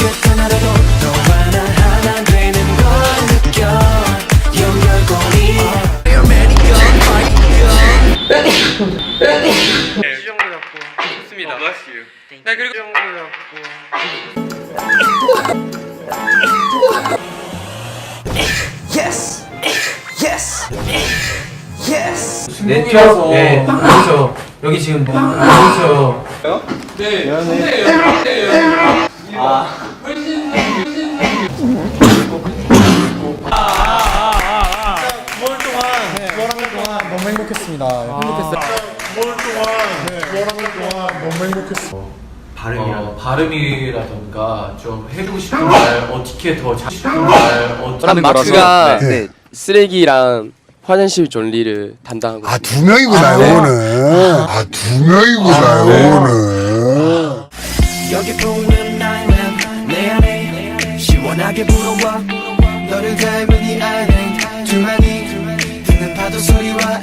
끝 하나라도 너와 나 하나 되는 걸 느껴 연결고리 수정도 잡고 좋습니다. 네 그리고 수정도 잡고 Yes! Yes! Yes! 넷죠? 네, 그렇죠. 여기 지금 그렇죠. 네. 너무 행복했습니다. 행복했어요. 9월 동안 너무 행복했어. 발음이라던가 좀 해보고 싶은 말 어떻게 더 잘 싶은 말 어떻게 마크가 네, 쓰레기랑 화장실 존리를 담당하고 아, 두 명이구나, 요거는. 아, 두 명이구나, 요거는. 여기 보는 나는 내 안에 시원하게 불어와 너를 닮은 이 안에 두 많이 듣는 파도 소리와